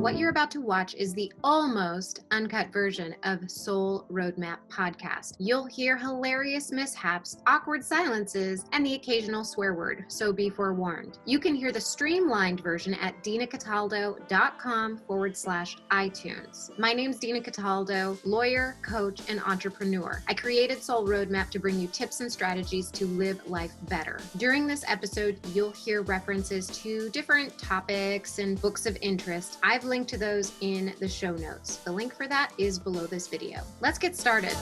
What you're about to watch is the almost uncut version of Soul Roadmap podcast. You'll hear hilarious mishaps, awkward silences, and the occasional swear word, so be forewarned. You can hear the streamlined version at dinacataldo.com/iTunes. My name's Dina Cataldo, lawyer, coach, and entrepreneur. I created Soul Roadmap to bring you tips and strategies to live life better. During this episode, you'll hear references to different topics and books of interest. I've linked to those in the show notes. The link for that is below this video. Let's get started.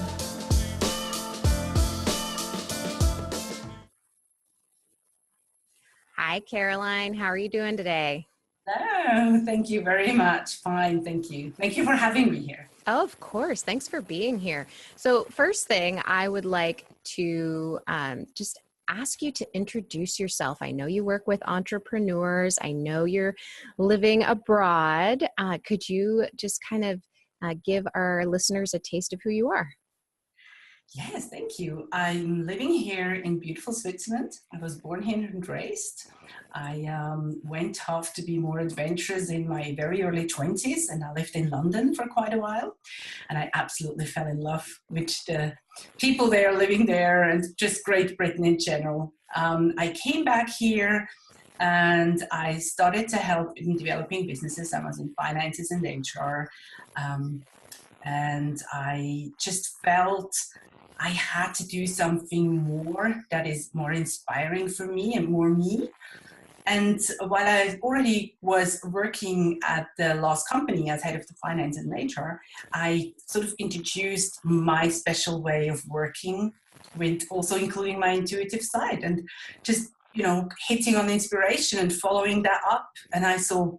Hi, Caroline. How are you doing today? Hello. Thank you very much. Fine. Thank you. Thank you for having me here. Oh, of course. Thanks for being here. So first thing, I would like to just ask you to introduce yourself. I know you work with entrepreneurs. I know you're living abroad. Could you just kind of give our listeners a taste of who you are? Yes, thank you. I'm living here in beautiful Switzerland. I was born here and raised. I went off to be more adventurous in my very early 20s, and I lived in London for quite a while. And I absolutely fell in love with the people there, living there, and just Great Britain in general. I came back here and I started to help in developing businesses. I was in finances and HR. And I just felt I had to do something more that is more inspiring for me and more me. And while I already was working at the last company as head of the finance and HR, I sort of introduced my special way of working with also including my intuitive side and just, hitting on inspiration and following that up. And I saw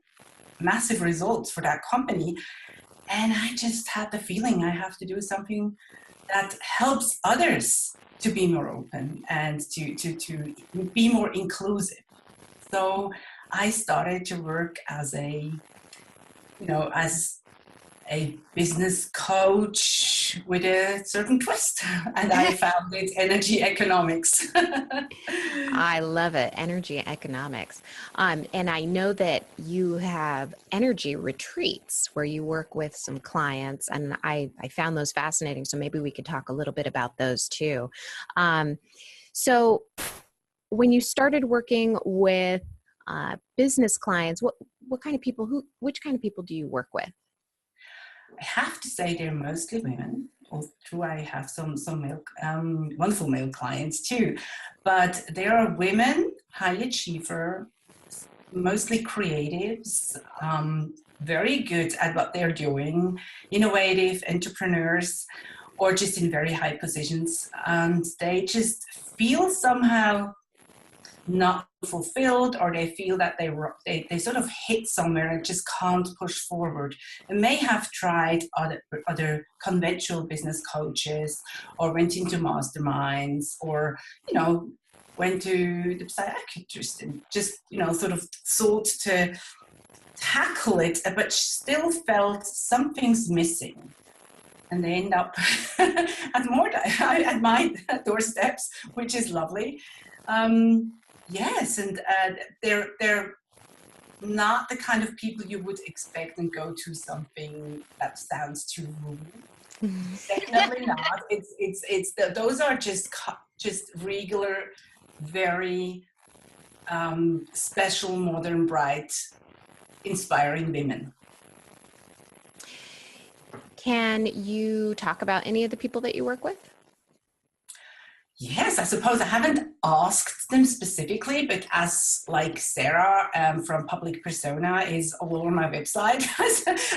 massive results for that company. And I just had the feeling I have to do something that helps others to be more open and to be more inclusive. So I started to work as a business coach with a certain twist, and I found it energy economics. I love it, energy economics. And I know that you have energy retreats where you work with some clients, and I found those fascinating. So maybe we could talk a little bit about those too. So when you started working with business clients, what kind of people, which kind of people do you work with? I have to say they're mostly women, although I have some male, wonderful male clients too. But there are women, high achiever, mostly creatives, very good at what they're doing, innovative entrepreneurs, or just in very high positions. And they just feel somehow not fulfilled, or they feel that they sort of hit somewhere and just can't push forward, and may have tried other conventional business coaches, or went into masterminds, or went to the psychiatrist and just sort of thought to tackle it, but still felt something's missing. And they end up at my doorsteps, which is lovely. Yes, and they're not the kind of people you would expect and go to something that sounds too rude. Definitely not. Those are just regular, very special, modern, bright, inspiring women. Can you talk about any of the people that you work with? Yes, I suppose I haven't asked them specifically, but as like Sarah from Public Persona is all over my website,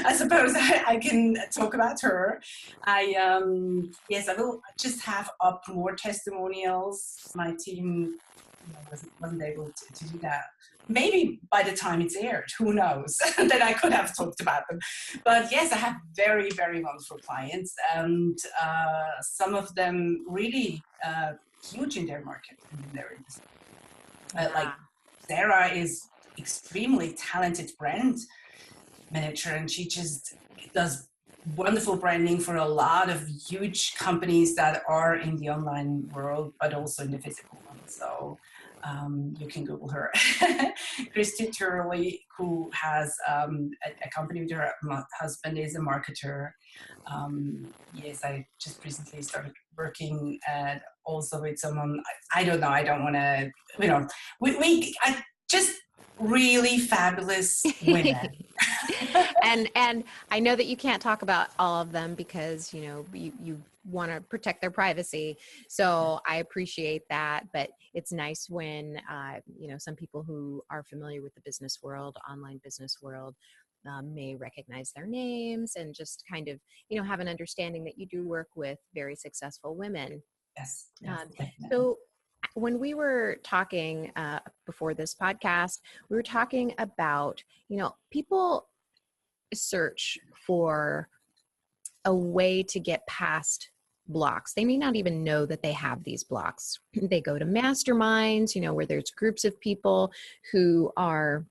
I suppose I can talk about her. I will just have up more testimonials. My team wasn't able to do that. Maybe by the time it's aired, who knows, then I could have talked about them. But yes, I have very, very wonderful clients, and some of them really huge in their market, in their industry. Like Sarah is extremely talented brand manager, and she just does wonderful branding for a lot of huge companies that are in the online world, but also in the physical one. So You can Google her. Christy Turley, who has a company with her husband is a marketer. Yes, I just recently started working also with someone. I don't know. I don't want to, I just really fabulous women. and I know that you can't talk about all of them because, you want to protect their privacy. So I appreciate that, but it's nice when, some people who are familiar with the business world, online business world, may recognize their names and just kind of, have an understanding that you do work with very successful women. Yes. So when we were talking before this podcast, we were talking about, people search for a way to get past blocks. They may not even know that they have these blocks. They go to masterminds, where there's groups of people who are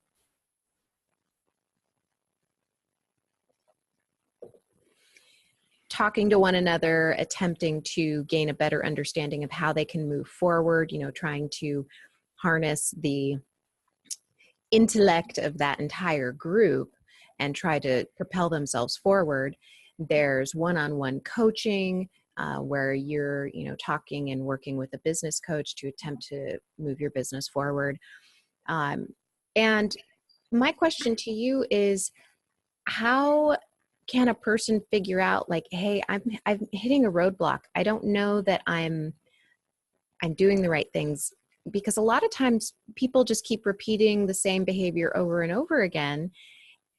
talking to one another, attempting to gain a better understanding of how they can move forward, trying to harness the intellect of that entire group and try to propel themselves forward. There's one-on-one coaching where you're, talking and working with a business coach to attempt to move your business forward. And my question to you is, how can a person figure out, like, hey, I'm hitting a roadblock. I don't know that I'm doing the right things, because a lot of times people just keep repeating the same behavior over and over again,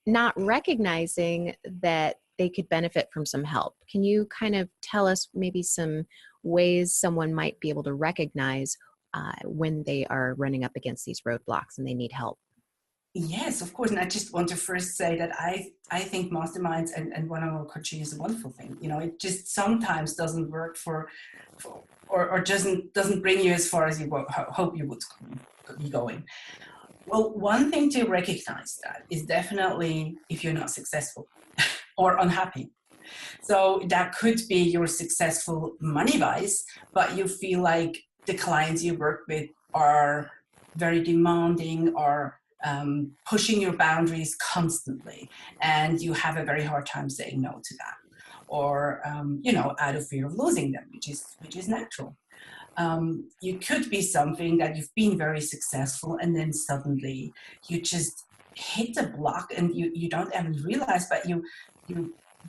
not recognizing that they could benefit from some help. Can you kind of tell us maybe some ways someone might be able to recognize when they are running up against these roadblocks and they need help? Yes, of course. And I just want to first say that I think masterminds and one-on-one coaching is a wonderful thing. It just sometimes doesn't work or doesn't bring you as far as you hope you would be going. Well, one thing to recognize that is definitely if you're not successful or unhappy. So that could be you're successful money-wise, but you feel like the clients you work with are very demanding or pushing your boundaries constantly, and you have a very hard time saying no to that, or out of fear of losing them, which is natural. You could be something that you've been very successful, and then suddenly you just hit a block, and you don't even realize, but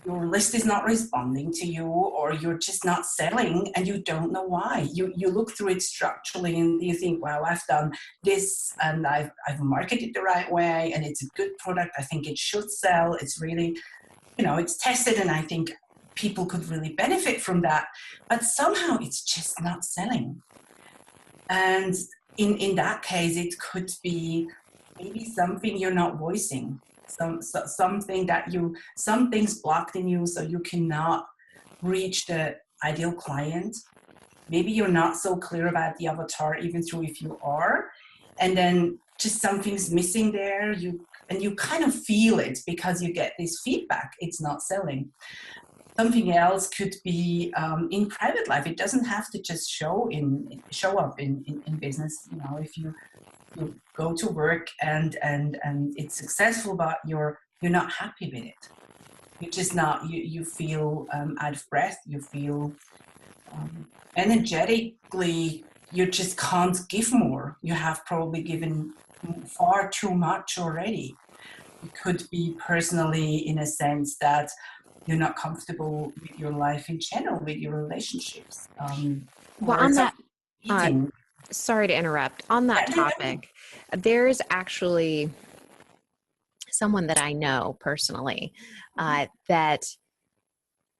your list is not responding to you, or you're just not selling, and you don't know why. You look through it structurally, and you think, wow, I've done this, and I've marketed the right way, and it's a good product. I think it should sell. It's really, it's tested, and I think people could really benefit from that. But somehow it's just not selling. And in that case, it could be maybe something you're not voicing. Something that something's blocked in you, so you cannot reach the ideal client. Maybe you're not so clear about the avatar, even though if you are, and then just something's missing there. You kind of feel it because you get this feedback. It's not selling. Something else could be in private life. It doesn't have to just show up in business. If you go to work and it's successful, but you're not happy with it. You're just not. You feel out of breath. You feel energetically. You just can't give more. You have probably given far too much already. It could be personally, in a sense that you're not comfortable with your life in general, with your relationships. Well, on that, sorry to interrupt. On that topic, there's actually someone that I know personally that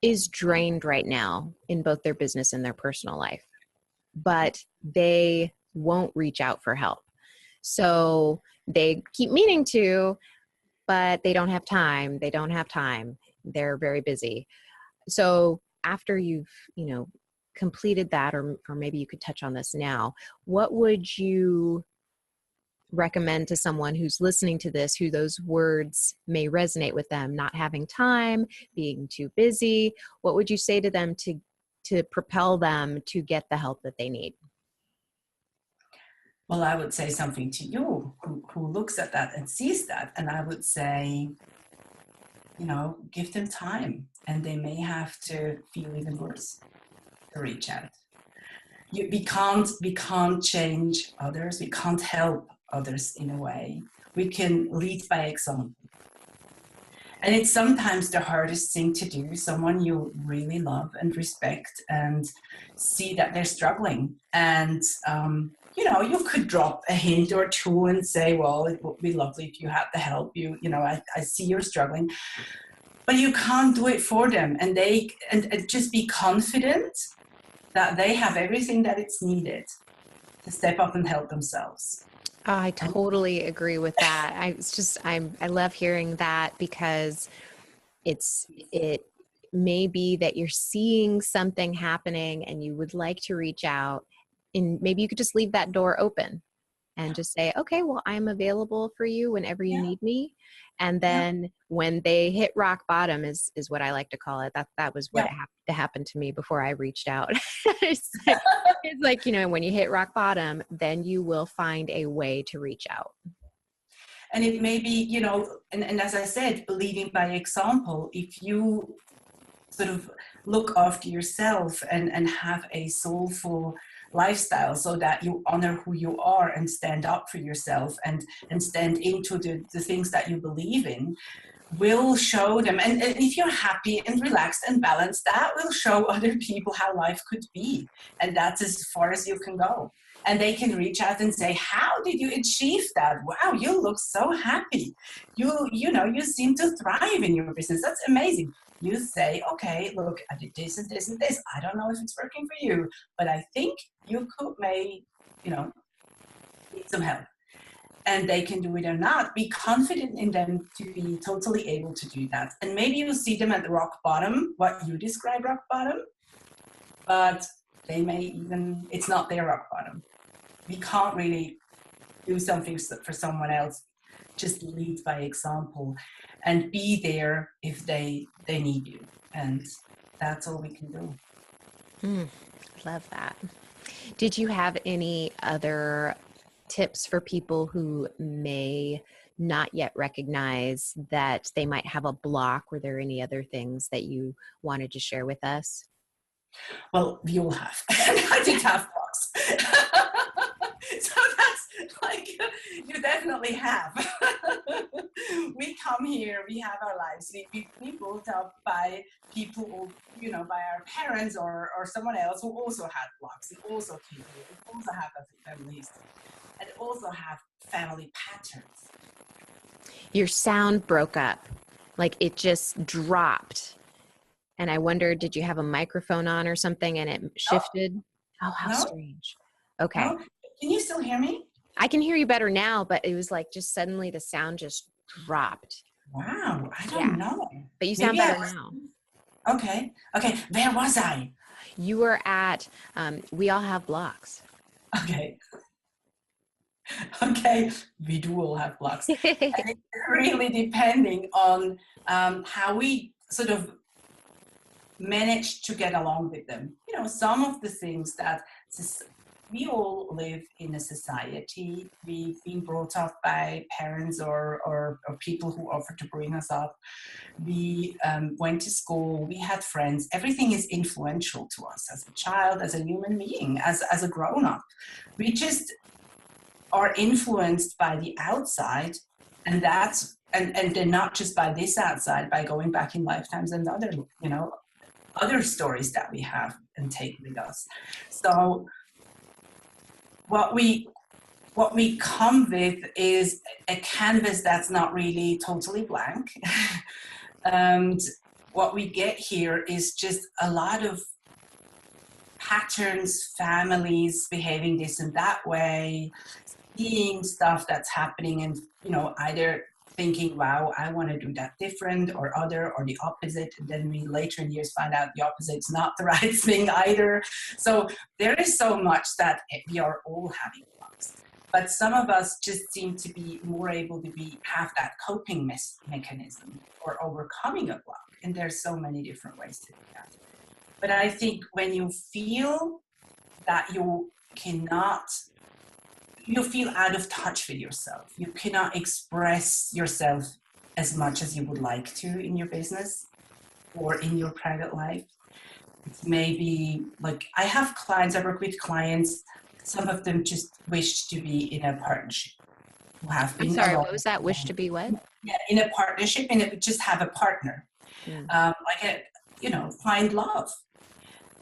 is drained right now in both their business and their personal life, but they won't reach out for help. So they keep meaning to, but they don't have time. They're very busy. So after you've, completed that, or maybe you could touch on this now, what would you recommend to someone who's listening to this, who those words may resonate with them, not having time, being too busy? What would you say to them to propel them to get the help that they need? Well, I would say something to you who looks at that and sees that. And I would say, give them time, and they may have to feel even worse to reach out. We can't change others. We can't help others in a way. We can lead by example. And it's sometimes the hardest thing to do, someone you really love and respect and see that they're struggling. And, you could drop a hint or two and say, well, it would be lovely if you had the help. I see you're struggling. But you can't do it for them. And and just be confident that they have everything that it's needed to step up and help themselves. I totally agree with that. I love hearing that, because it may be that you're seeing something happening and you would like to reach out, and maybe you could just leave that door open and just say, okay, well, I'm available for you whenever you need me. And then when they hit rock bottom is what I like to call it. That was what happened to me before I reached out. It's like, when you hit rock bottom, then you will find a way to reach out. And it may be, and as I said, leading by example. If you sort of look after yourself and have a soulful lifestyle, so that you honor who you are and stand up for yourself and stand into the things that you believe in, will show them. And if you're happy and relaxed and balanced, that will show other people how life could be. And that's as far as you can go. And they can reach out and say, how did you achieve that? Wow, you look so happy. You seem to thrive in your business. That's amazing. You say, okay, look, I did this and this and this. I don't know if it's working for you, but I think you need some help. And they can do it or not. Be confident in them to be totally able to do that. And maybe you see them at the rock bottom, what you describe rock bottom, but they may even, it's not their rock bottom. We can't really do something for someone else. Just lead by example and be there if they need you. And that's all we can do. Love that. Did you have any other tips for people who may not yet recognize that they might have a block? Were there any other things that you wanted to share with us? Well, we all have. I did have blocks. So that's like, you definitely have. We come here, we have our lives. We brought up by people, by our parents or someone else who also had blocks. We also came here. We also have a family history. And also have family patterns. Your sound broke up, like it just dropped. And I wondered, did you have a microphone on or something and it shifted? Oh, how strange. Okay. No? Can you still hear me? I can hear you better now, but it was like just suddenly the sound just dropped. Wow, I don't know. But you sound better now. Okay, where was I? You were at, We All Have Blocks. Okay, we do all have blocks. And it's really depending on how we sort of manage to get along with them. Some of the things that we all live in a society. We've been brought up by parents or people who offered to bring us up. We went to school, we had friends. Everything is influential to us as a child, as a human being, as a grown-up. We just are influenced by the outside, and then not just by this outside, by going back in lifetimes and other stories that we have and take with us. So what we come with is a canvas that's not really totally blank. And what we get here is just a lot of patterns, families behaving this and that way, seeing stuff that's happening and, either thinking, wow, I want to do that different or other or the opposite. And then we later in years find out the opposite's not the right thing either. So there is so much that we are all having blocks. But some of us just seem to be more able to have that coping mechanism or overcoming a block. And there's so many different ways to do that. But I think when you feel that you cannot you feel out of touch with yourself. You cannot express yourself as much as you would like to in your business or in your private life. It's maybe like I have clients, I work with clients, some of them just wish to be in a partnership. Who have been I'm sorry, alone. what was that? Wish to be what? Yeah, in a partnership, and just have a partner. Find love.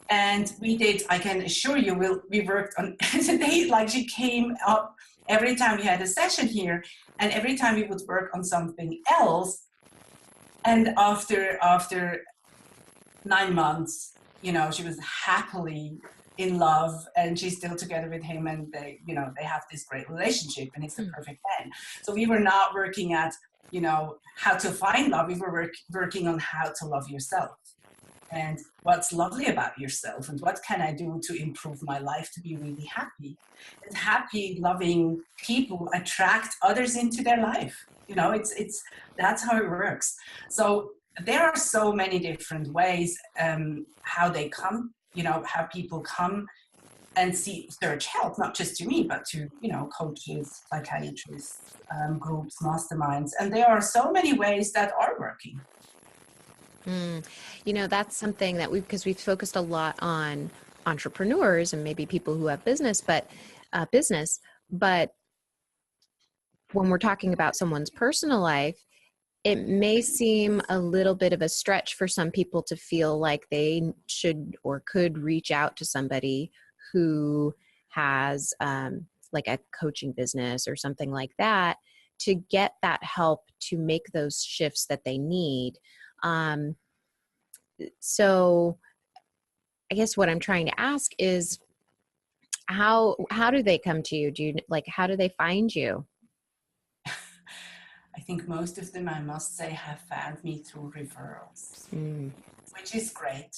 And we did, I can assure you, we worked on today, like she came up every time we had a session here, and every time we would work on something else. And after 9 months, she was happily in love, and she's still together with him, and they have this great relationship, and it's the perfect man. So we were not working at, how to find love. We were working on how to love yourself. And what's lovely about yourself, and what can I do to improve my life to be really happy? And happy, loving people attract others into their life. It's that's how it works. So there are so many different ways how they come, how people come and search help, not just to me, but to, coaches, psychiatrists, groups, masterminds. And there are so many ways that are working. That's something that because we've focused a lot on entrepreneurs and maybe people who have business, but when we're talking about someone's personal life, it may seem a little bit of a stretch for some people to feel like they should or could reach out to somebody who has like a coaching business or something like that to get that help to make those shifts that they need. So I guess what I'm trying to ask is how do they come to you? How do they find you? I think most of them, I must say, have found me through referrals, which is great.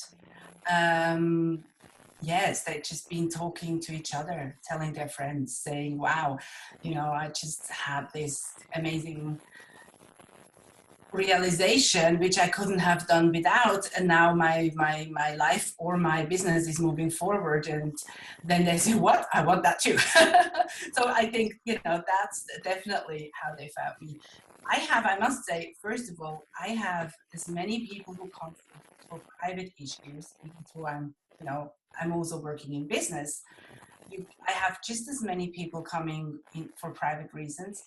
Yes, they've just been talking to each other, telling their friends, saying, wow, I just had this amazing realization, which I couldn't have done without, and now my life or my business is moving forward. And then they say, what? I want that too. So I think, that's definitely how they found me. I must say, first of all, I have as many people who come for private issues, even though I'm also working in business. I have just as many people coming in for private reasons.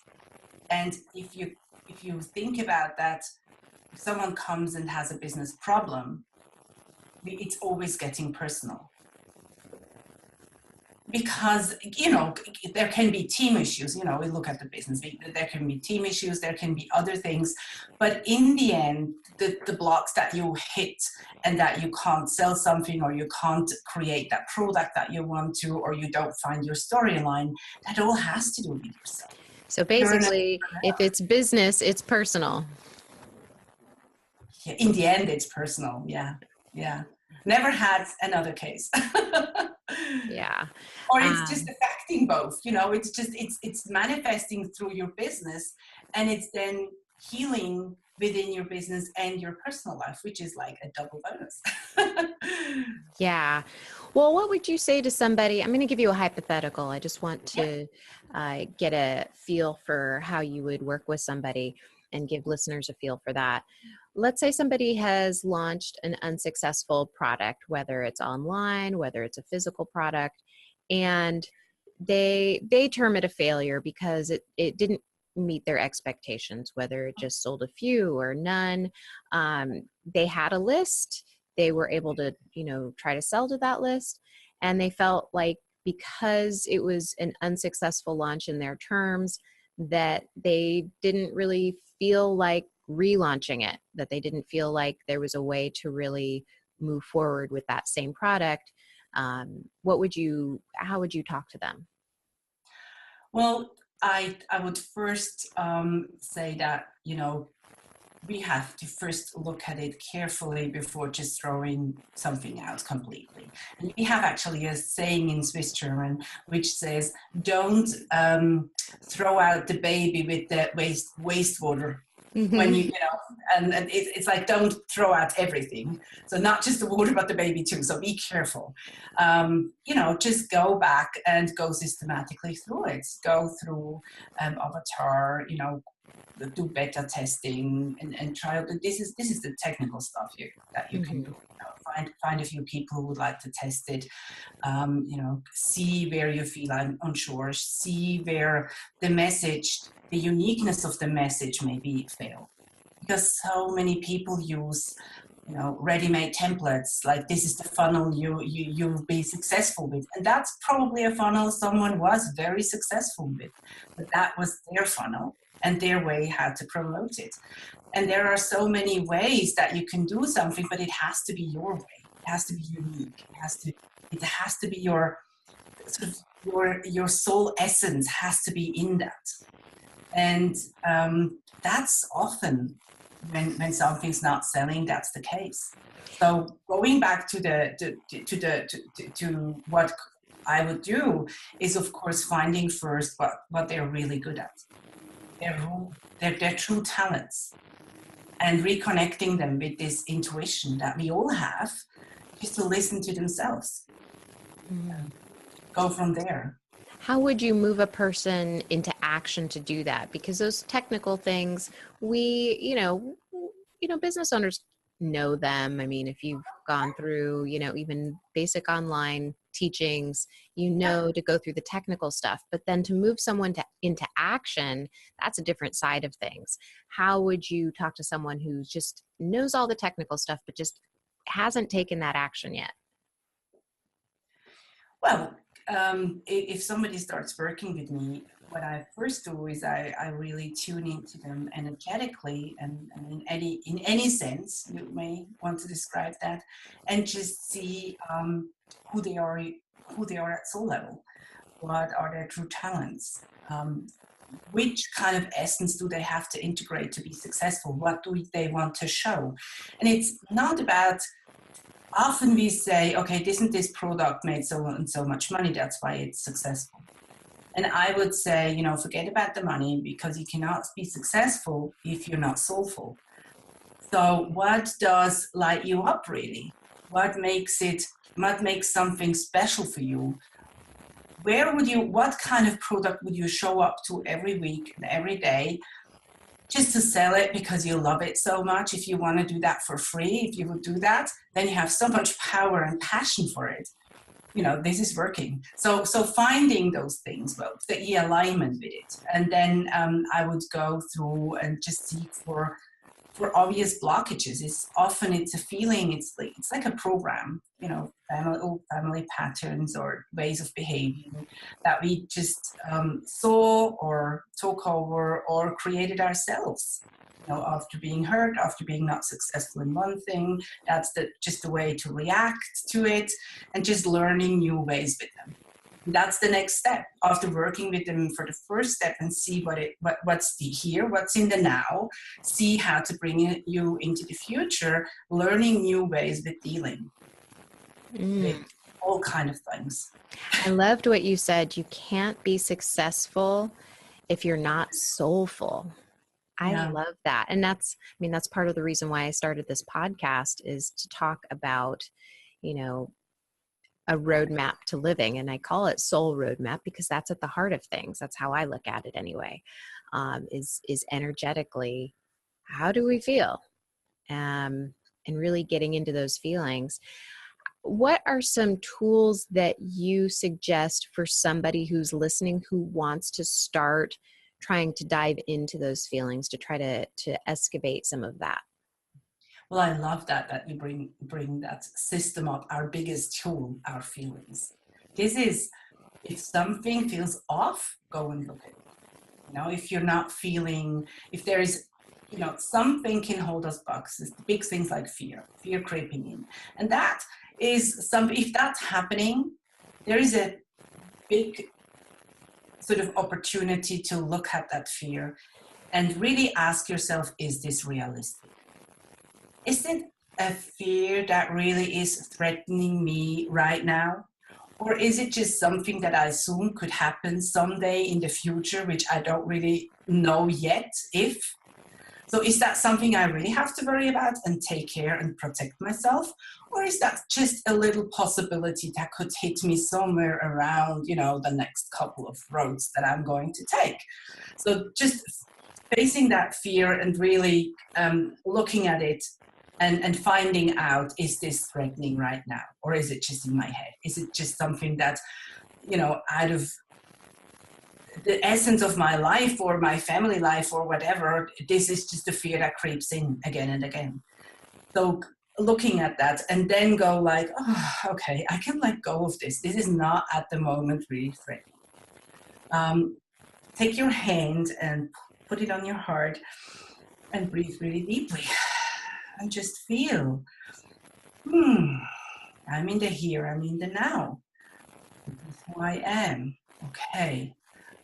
And if you think about that, if someone comes and has a business problem, it's always getting personal. Because, there can be team issues, we look at the business, there can be team issues, there can be other things, but in the end, the blocks that you hit and that you can't sell something, or you can't create that product that you want to, or you don't find your storyline, that all has to do with yourself. So basically, if it's business, it's personal. Yeah, in the end, it's personal. Yeah. Never had another case. Yeah. Or it's just affecting both. It's manifesting through your business, and it's then healing within your business and your personal life, which is like a double bonus. Yeah. Well, what would you say to somebody? I'm going to give you a hypothetical. I just want to get a feel for how you would work with somebody and give listeners a feel for that. Let's say somebody has launched an unsuccessful product, whether it's online, whether it's a physical product, and they term it a failure because it didn't meet their expectations, whether it just sold a few or none. They had a list. They were able to, try to sell to that list. And they felt like because it was an unsuccessful launch in their terms, that they didn't really feel like relaunching it, that they didn't feel like there was a way to really move forward with that same product. How would you talk to them? Well, I would first say that, we have to first look at it carefully before just throwing something out completely. And we have actually a saying in Swiss German which says, don't throw out the baby with the wastewater. Mm-hmm. When And it's like, don't throw out everything. So not just the water, but the baby too. So be careful. Just go back and go systematically through it. Go through Avatar, do beta testing and try out. This is the technical stuff that you can do. Find a few people who would like to test it. See where you feel unsure. See where the uniqueness of the message maybe fail. Because so many people use, ready-made templates, like this is the funnel you'll be successful with. And that's probably a funnel someone was very successful with. But that was their funnel and their way how to promote it. And there are so many ways that you can do something, but it has to be your way. It has to be unique. It has to be your sort of your soul essence has to be in that. And that's often when something's not selling, that's the case. So going back to what I would do is, of course, finding first what they're really good at, their true talents, and reconnecting them with this intuition that we all have, just to listen to themselves. Go from there. How would you move a person into action to do that? Because those technical things, business owners know them. I mean, if you've gone through, even basic online teachings, to go through the technical stuff, but then to move someone into action, that's a different side of things. How would you talk to someone who just knows all the technical stuff, but just hasn't taken that action yet? Well, if somebody starts working with me, what I first do is I really tune into them energetically and in any sense you may want to describe that, and just see who they are at soul level. What are their true talents? Which kind of essence do they have to integrate to be successful? What do they want to show? And it's not about, often we say, okay, isn't this product made so and so much money, that's why it's successful. And I would say, forget about the money, because you cannot be successful if you're not soulful. So what does light you up really? What makes something special for you? What kind of product would you show up to every week and every day just to sell it because you love it so much? If you want to do that for free, if you would do that, then you have so much power and passion for it. This is working. So finding those things, well, the alignment with it. And then I would go through and just seek for obvious blockages. It's a feeling, it's like a program, family patterns or ways of behaving that we just saw or took over or created ourselves. After being hurt, after being not successful in one thing, that's just the way to react to it, and just learning new ways with them. That's the next step. After working with them for the first step and see what's what's in the now, see how to bring you into the future, learning new ways with dealing with all kind of things. I loved what you said. You can't be successful if you're not soulful. I love that. And that's part of the reason why I started this podcast, is to talk about, a roadmap to living. And I call it soul roadmap because that's at the heart of things. That's how I look at it anyway, is energetically, how do we feel? And really getting into those feelings. What are some tools that you suggest for somebody who's listening, who wants to start trying to dive into those feelings, to try to excavate some of that? Well, I love that you bring that system up. Our biggest tool, our feelings. This is, if something feels off, go and look at it. If you're not feeling, if there is, something can hold us back. It's big things like fear creeping in. And that is if that's happening, there is a big sort of opportunity to look at that fear and really ask yourself, is this realistic? Is it a fear that really is threatening me right now? Or is it just something that I assume could happen someday in the future, which I don't really know yet if? So is that something I really have to worry about and take care and protect myself? Or is that just a little possibility that could hit me somewhere around, the next couple of roads that I'm going to take? So just facing that fear and really looking at it and finding out, is this threatening right now? Or is it just in my head? Is it just something that, out of the essence of my life or my family life or whatever, this is just a fear that creeps in again and again. So looking at that and then go like, oh, okay, I can let go of this. This is not at the moment really threatening. Take your hand and put it on your heart and breathe really deeply and just feel, I'm in the here, I'm in the now. This is who I am. Okay.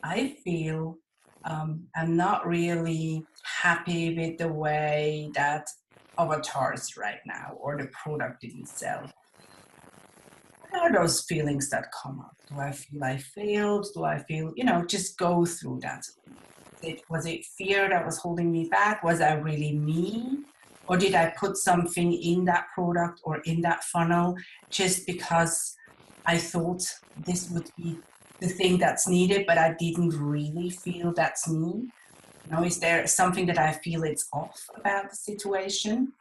I feel I'm not really happy with the way that avatar is right now or the product didn't sell. What are those feelings that come up? Do I feel I failed? Do I feel, just go through that. Was it fear that was holding me back? Was I really me? Or did I put something in that product or in that funnel just because I thought this would be the thing that's needed, but I didn't really feel that's me? Is there something that I feel it's off about the situation?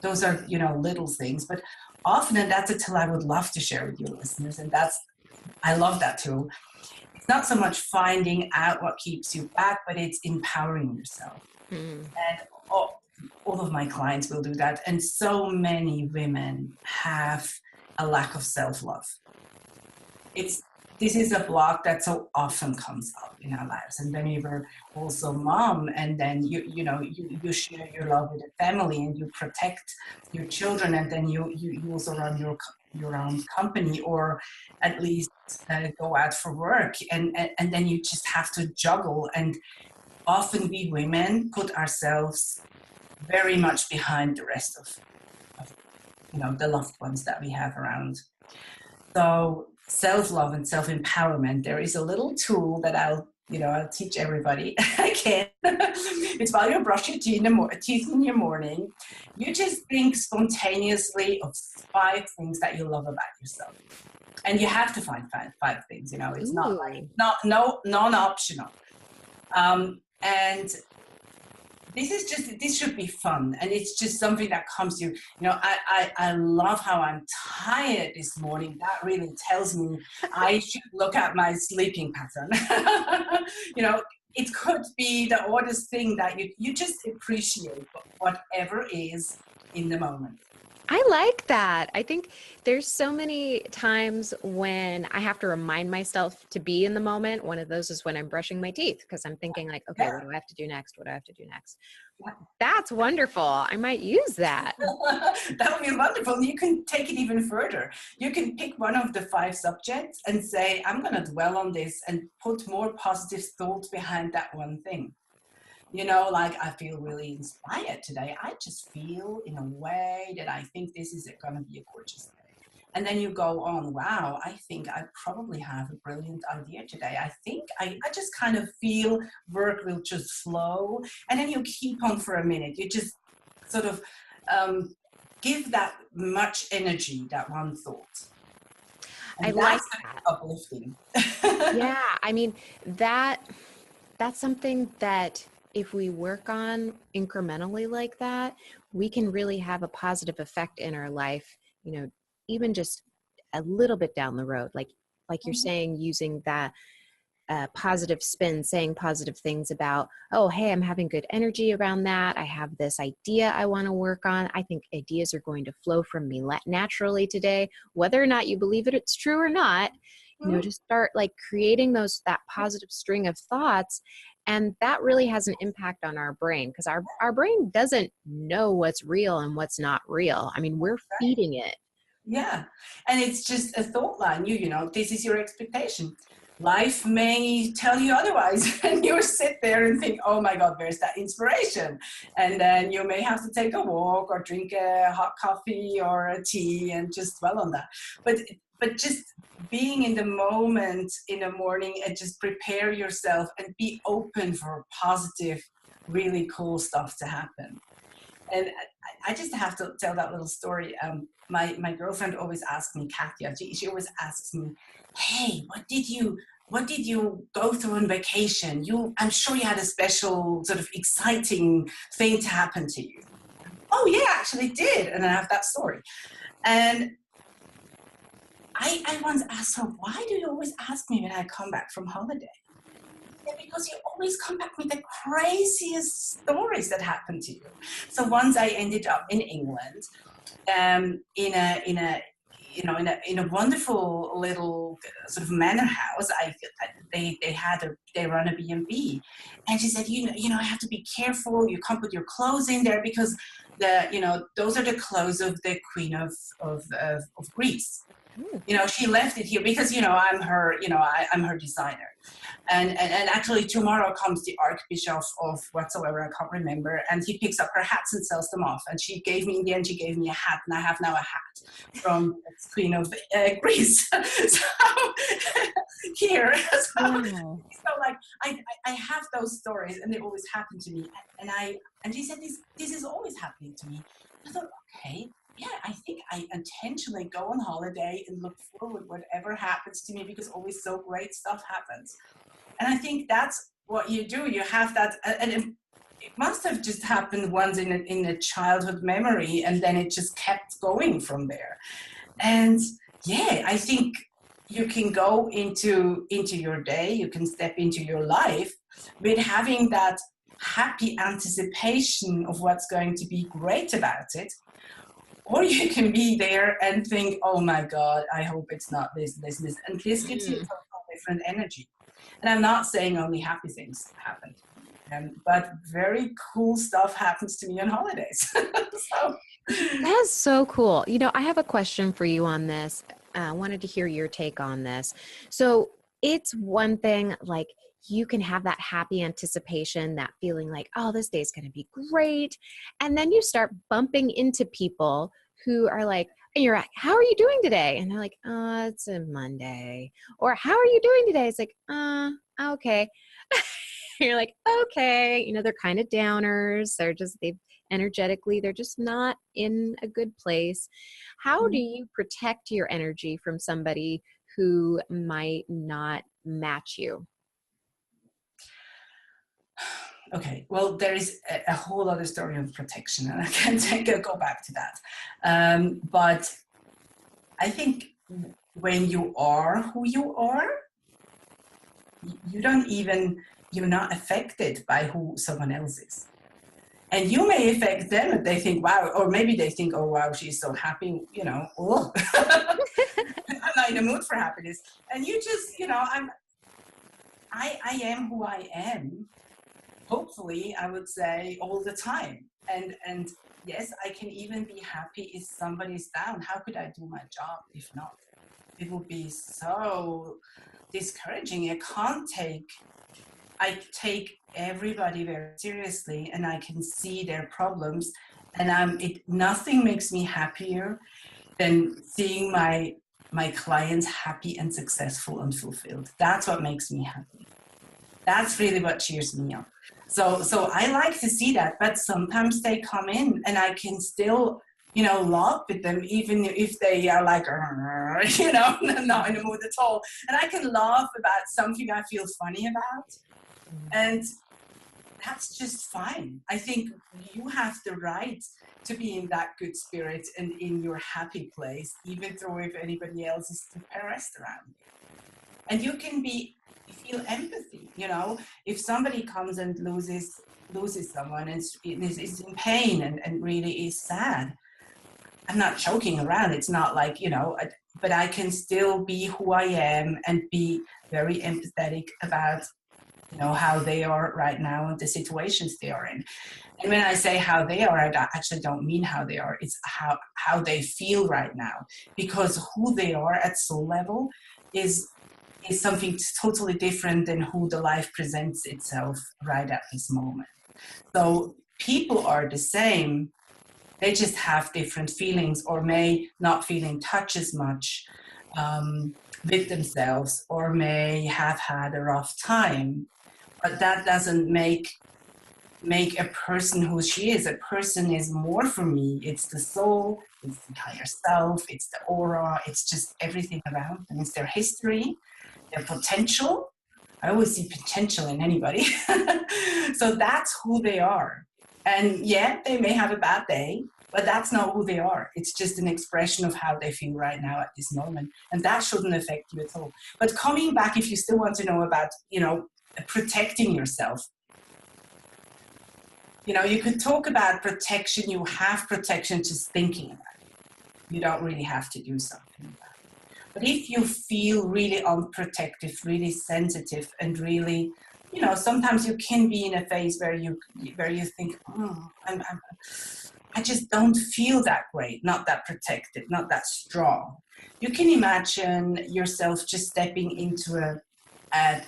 Those are, little things, but often, and that's a tool I would love to share with your listeners, and I love that tool. It's not so much finding out what keeps you back, but it's empowering yourself. And all of my clients will do that, and so many women have a lack of self-love. This is a block that so often comes up in our lives. And when you were also mom, and then you share your love with the family and you protect your children, and then you also run your own company, or at least go out for work, and then you just have to juggle. And often we women put ourselves very much behind the rest of the loved ones that we have around. So self-love and self-empowerment, there is a little tool that I'll teach everybody. I can. It's while you brush your teeth in your morning. You just think spontaneously of 5 things that you love about yourself. And you have to find 5 things, it's not like, non-optional. And this should be fun, and it's just something that comes to you. I love how I'm tired this morning. That really tells me I should look at my sleeping pattern. It could be the oddest thing that you just appreciate whatever is in the moment. I like that. I think there's so many times when I have to remind myself to be in the moment. One of those is when I'm brushing my teeth, because I'm thinking like, okay, what do I have to do next? What do I have to do next? That's wonderful. I might use that. That would be wonderful. You can take it even further. You can pick one of the 5 subjects and say, I'm going to dwell on this and put more positive thoughts behind that one thing. Like, I feel really inspired today. I just feel in a way that I think this is going to be a gorgeous day. And then you go on, wow, I think I probably have a brilliant idea today. I think I just kind of feel work will just flow. And then you keep on for a minute. You just sort of give that much energy, that one thought. And I like that. Uplifting. Yeah, I mean, that's something that if we work on incrementally like that, we can really have a positive effect in our life, even just a little bit down the road. Like you're saying, using that positive spin, saying positive things about, oh, hey, I'm having good energy around that. I have this idea I want to work on. I think ideas are going to flow from me naturally today, whether or not you believe it's true or not. Just start like creating that positive string of thoughts. And that really has an impact on our brain, because our brain doesn't know what's real and what's not real. I mean, we're feeding it. Yeah. And it's just a thought line. This is your expectation. Life may tell you otherwise, and you sit there and think, oh my God, where's that inspiration? And then you may have to take a walk or drink a hot coffee or a tea and just dwell on that. But just being in the moment in the morning and just prepare yourself and be open for positive really cool stuff to happen. And I just have to tell that little story. My girlfriend always asks me, Katya, she always asks me, hey, what did you go through on vacation? I'm sure you had a special sort of exciting thing to happen to you. Oh yeah, actually did. And I have that story. And I once asked her, why do you always ask me when I come back from holiday? Because you always come back with the craziest stories that happen to you. So once I ended up in England, in a wonderful little sort of manor house. They run a B&B, and she said, I have to be careful. You can't put your clothes in there because those are the clothes of the Queen of Greece. She left it here because I'm her designer. And actually tomorrow comes the Archbishop of whatsoever, I can't remember, and he picks up her hats and sells them off. And she gave me a hat, and I have now a hat from Queen of Greece. So here, so like I have those stories, and they always happen to me. And she said this is always happening to me. I thought, okay. Yeah, I think I intentionally go on holiday and look forward whatever happens to me because always so great stuff happens. And I think that's what you do. You have that, and it must have just happened once in a childhood memory, and then it just kept going from there. And yeah, I think you can go into your day, you can step into your life with having that happy anticipation of what's going to be great about it. Or you can be there and think, oh my God, I hope it's not this. And this gives you a total different energy. And I'm not saying only happy things happen. But very cool stuff happens to me on holidays. So. That's so cool. I have a question for you on this. I wanted to hear your take on this. So it's one thing, like, you can have that happy anticipation, that feeling like, oh, this day's going to be great. And then you start bumping into people who are like, and you're like, how are you doing today? And they're like, it's a Monday. Or how are you doing today? It's like, okay. You're like, okay. They're kind of downers. Energetically, they're just not in a good place. How do you protect your energy from somebody who might not match you? Okay, well, there is a whole other story of protection, and I can go back to that. But I think when you are who you are, you're not affected by who someone else is. And you may affect them if they think, wow, or maybe they think, oh, wow, she's so happy, oh. I'm not in the mood for happiness. And you just, I am who I am. Hopefully, I would say all the time. And yes, I can even be happy if somebody's down. How could I do my job if not? It would be so discouraging. I take everybody very seriously, and I can see their problems. And nothing makes me happier than seeing my clients happy and successful and fulfilled. That's what makes me happy. That's really what cheers me up. So I like to see that, but sometimes they come in and I can still, laugh with them, even if they are like, not in the mood at all. And I can laugh about something I feel funny about. And that's just fine. I think you have the right to be in that good spirit and in your happy place, even though if anybody else is depressed around you. And you can feel empathy, if somebody comes and loses someone and is in pain and really is sad. I'm not joking around. It's not like, but I can still be who I am and be very empathetic about, how they are right now and the situations they are in. And when I say how they are, I actually don't mean how they are. It's how they feel right now, because who they are at soul level is something totally different than who the life presents itself right at this moment. So people are the same. They just have different feelings, or may not feel in touch as much with themselves, or may have had a rough time. But that doesn't make make a person who she is. A person is more for me. It's the soul, it's the higher self, it's the aura, it's just everything around them. It's their history, their potential. I always see potential in anybody. So that's who they are. And yeah, they may have a bad day, but that's not who they are. It's just an expression of how they feel right now at this moment. And that shouldn't affect you at all. But coming back, if you still want to know about, protecting yourself, you could talk about protection. You have protection just thinking about it. You don't really have to do something about it. But if you feel really unprotected, really sensitive, and really, sometimes you can be in a phase where you think, I just don't feel that great, not that protected, not that strong. You can imagine yourself just stepping into a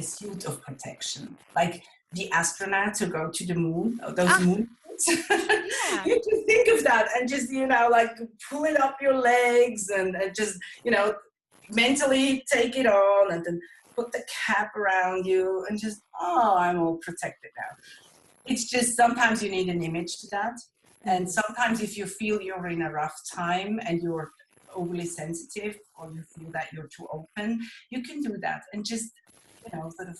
suit of protection, like the astronauts who go to the moon, or those moon suits. Yeah. You just think of that and just, like pulling up your legs and just, mentally take it on and then put the cap around you and just, I'm all protected now. It's just sometimes you need an image to that. And sometimes if you feel you're in a rough time and you're overly sensitive or you feel that you're too open, you can do that and just, sort of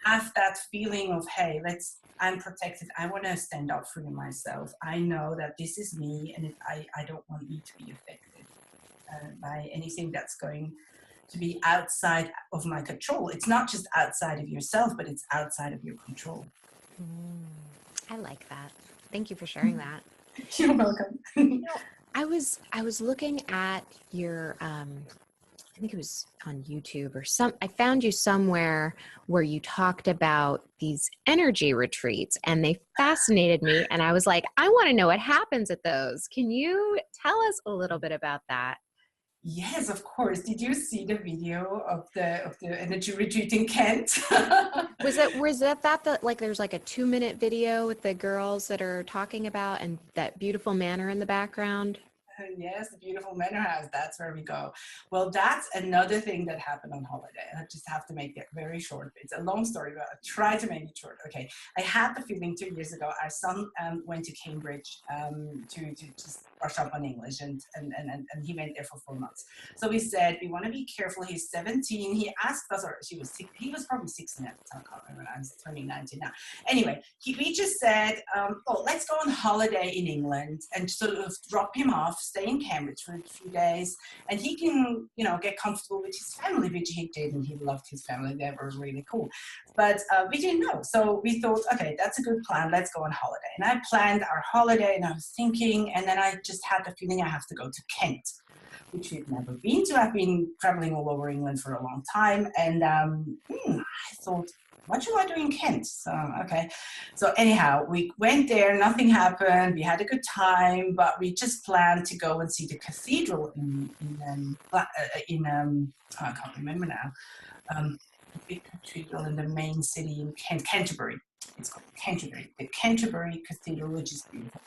have that feeling of, hey, I'm protected. I want to stand up for myself. I know that this is me and I don't want me to be affected by anything that's going to be outside of my control. It's not just outside of yourself, but it's outside of your control. I like that. Thank you for sharing that. You're welcome. I was looking at your I think it was on YouTube or I found you somewhere where you talked about these energy retreats and they fascinated me. And I was like, I want to know what happens at those. Can you tell us a little bit about that? Yes, of course. Did you see the video of the energy retreat in Kent? Was that like there's like a 2-minute video with the girls that are talking about and that beautiful manor in the background? Yes, the beautiful manor house. That's where we go. Well, that's another thing that happened on holiday. I just have to make it very short. It's a long story, but I'll try to make it short. Okay. I had the feeling 2 years ago, our son went to Cambridge to just brush up on English and he went there for 4 months. So we said, we want to be careful. He's 17. He asked us, or she was sick. He was probably 16 at the time. I can't remember. I'm turning 19 now. Anyway, we just said, let's go on holiday in England and sort of drop him off, stay in Cambridge for a few days, and he can, get comfortable with his family, which he did, and he loved his family. They were really cool. But we didn't know. So we thought, okay, that's a good plan. Let's go on holiday. And I planned our holiday and I was thinking, and then I just had the feeling I have to go to Kent, which we've never been to. I've been traveling all over England for a long time. And I thought, what should I do in Kent? So anyhow, we went there, nothing happened. We had a good time, but we just planned to go and see the cathedral I can't remember now, the big cathedral in the main city in Canterbury. It's called Canterbury, the Canterbury Cathedral, which is beautiful.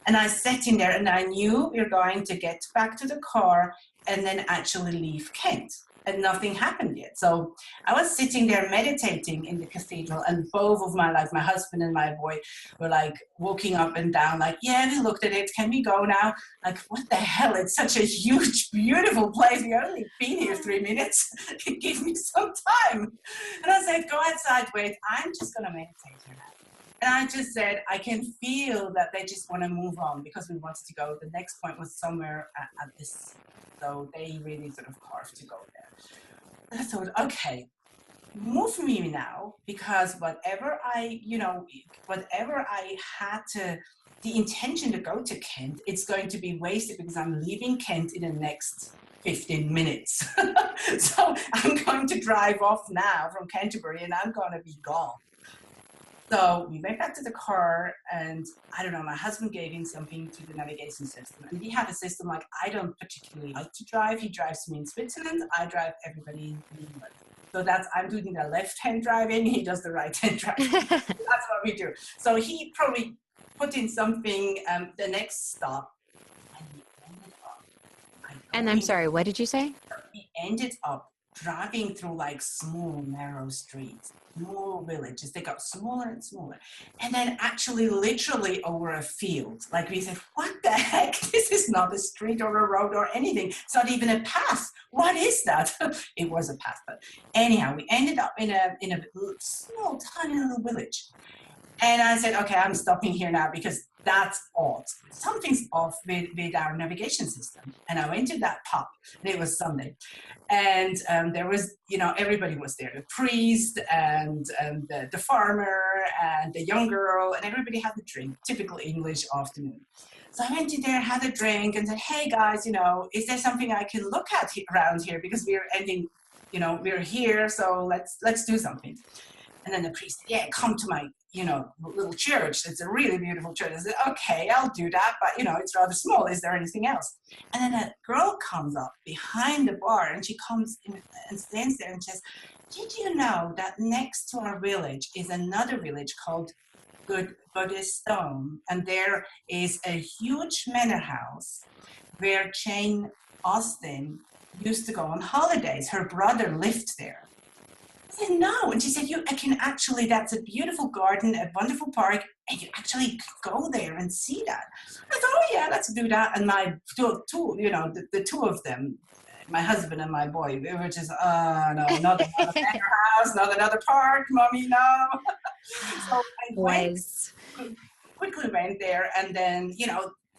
And I sat in there and I knew we were going to get back to the car and then actually leave Kent. And nothing happened yet. So I was sitting there meditating in the cathedral, and both of my husband and my boy were like walking up and down, like, yeah, we looked at it. Can we go now? Like, what the hell? It's such a huge, beautiful place. We've only been here 3 minutes. Give me some time. And I said, go outside, wait. I'm just going to meditate here now. And I just said, I can feel that they just want to move on because we wanted to go. The next point was somewhere at this. So they really sort of carved to go there. And I thought, okay, move me now, because whatever I had the intention to go to Kent, it's going to be wasted because I'm leaving Kent in the next 15 minutes. So I'm going to drive off now from Canterbury and I'm going to be gone. So we went back to the car and I don't know, my husband gave in something to the navigation system. And we have a system like, I don't particularly like to drive. He drives me in Switzerland. I drive everybody in England. So I'm doing the left-hand driving. He does the right-hand driving. That's what we do. So he probably put in something, the next stop. And we ended up. And I'm sorry, what did you say? We ended up driving through like small, narrow streets, small villages. They got smaller and smaller. And then actually literally over a field. Like we said, what the heck? This is not a street or a road or anything. It's not even a path. What is that? It was a path. But anyhow, we ended up in a small, tiny little village. And I said, okay, I'm stopping here now because that's odd. Something's off with our navigation system. And I went to that pub, and it was Sunday. And there was, everybody was there, the priest and the farmer and the young girl, and everybody had a drink, typical English afternoon. So I went in there, had a drink, and said, hey guys, is there something I can look at around here? Because we're ending, we're here, so let's do something. And then the priest said, yeah, come to my, little church. It's a really beautiful church. I said, okay, I'll do that, but, it's rather small. Is there anything else? And then a girl comes up behind the bar, and she comes in and stands there and says, did you know that next to our village is another village called Goodstone? And there is a huge manor house where Jane Austen used to go on holidays. Her brother lived there. I said, no. And she said, I can actually, that's a beautiful garden, a wonderful park, and you actually go there and see that. I thought, oh yeah, let's do that. And my two, the two of them, my husband and my boy, we were just, no, not another manor house, not another park, mommy, no. So I quickly went there, and then,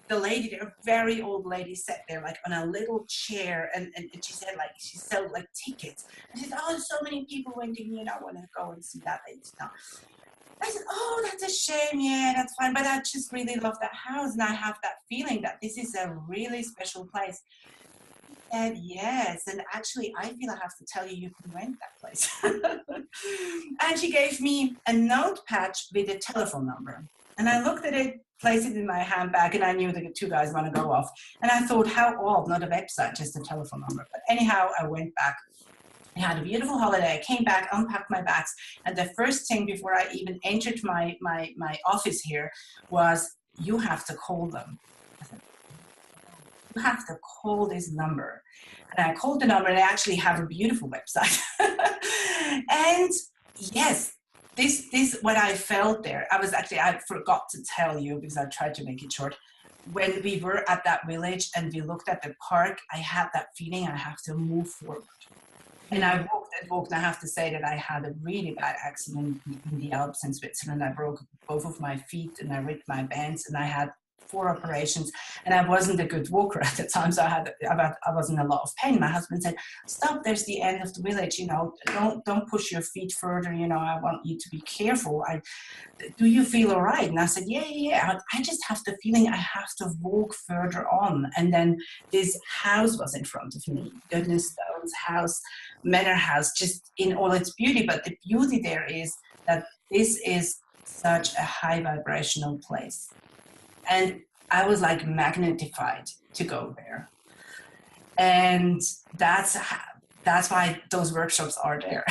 the lady there, a very old lady, sat there like on a little chair, and she said like she sold like tickets. I said, oh, so many people waiting, I want to go and see that lady now. I said, oh, that's a shame. Yeah, that's fine. But I just really love that house, and I have that feeling that this is a really special place. And yes, and actually, I feel I have to tell you, you can rent that place. And she gave me a note patch with a telephone number. And I looked at it, placed it in my handbag, and I knew the two guys want to go off. And I thought, how odd, not a website, just a telephone number. But anyhow, I went back. I had a beautiful holiday. I came back, unpacked my bags, and the first thing before I even entered my office here was, you have to call them. I said, you have to call this number. And I called the number, and I actually have a beautiful website. And yes, this what I felt there, I forgot to tell you because I tried to make it short. When we were at that village and we looked at the park, I had that feeling I have to move forward. And I walked, and I have to say that I had a really bad accident in the Alps in Switzerland. I broke both of my feet, and I ripped my bands, and I had 4 operations, and I wasn't a good walker at the time, so I was in a lot of pain. My husband said, stop, there's the end of the village, don't push your feet further, I want you to be careful. Do you feel all right? And I said, yeah. I just have the feeling I have to walk further on. And then this house was in front of me, Goodstone's house, manor house, just in all its beauty. But the beauty there is that this is such a high vibrational place. And I was like magnetified to go there. And that's why those workshops are there.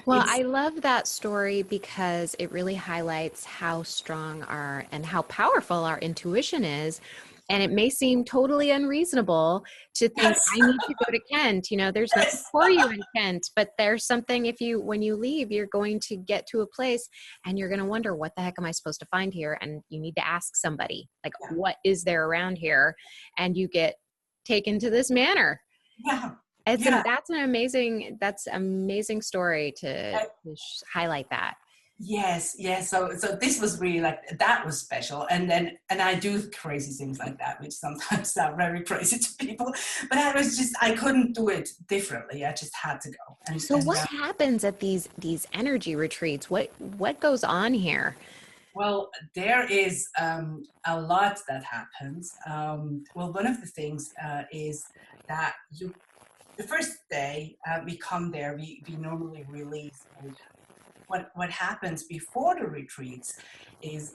Well, I love that story because it really highlights how strong and how powerful our intuition is. And it may seem totally unreasonable to think, yes, I need to go to Kent. There's nothing for you in Kent, but there's something, when you leave, you're going to get to a place and you're going to wonder, what the heck am I supposed to find here? And you need to ask somebody, like, what is there around here? And you get taken to this manor. Yeah. That's an amazing story to highlight that. Yes. So this was really that was special. And I do crazy things like that, which sometimes sound very crazy to people, but I couldn't do it differently. I just had to go. So what happens at these energy retreats? What goes on here? Well, there is a lot that happens. Well, one of the things is that the first day we come there, we normally release. What happens before the retreats is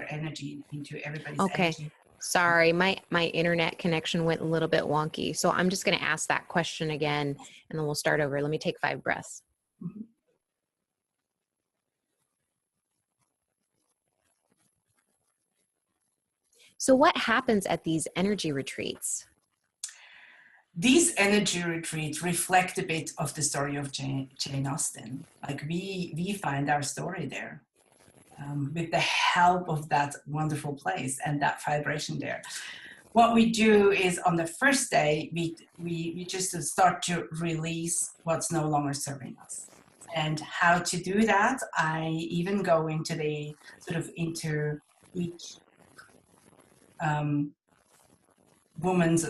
energy into everybody's energy. Sorry, my internet connection went a little bit wonky. So I'm just going to ask that question again, and then we'll start over. Let me take 5 breaths. Mm-hmm. So what happens at these energy retreats? these energy retreats reflect a bit of the story of Jane Austen. Like we find our story there, with the help of that wonderful place and that vibration there. What we do is on the first day, we just start to release what's no longer serving us. And how to do that, I even go into the sort of into each woman's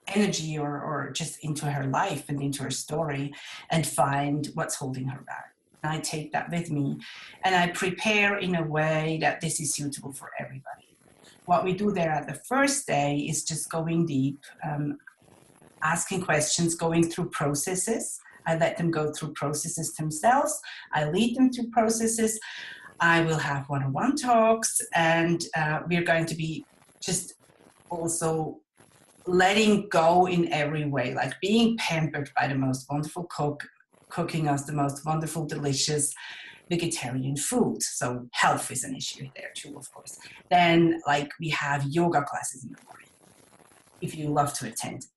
energy or just into her life and into her story and find what's holding her back. And I take that with me and I prepare in a way that this is suitable for everybody. What we do there at the first day is just going deep, asking questions, going through processes. I let them go through processes themselves. I lead them through processes. I will have one-on-one talks, and we're going to be just also letting go in every way, like being pampered by the most wonderful cook, cooking us the most wonderful, delicious vegetarian food. So health is an issue there too, of course. Then like we have yoga classes in the morning, if you love to attend,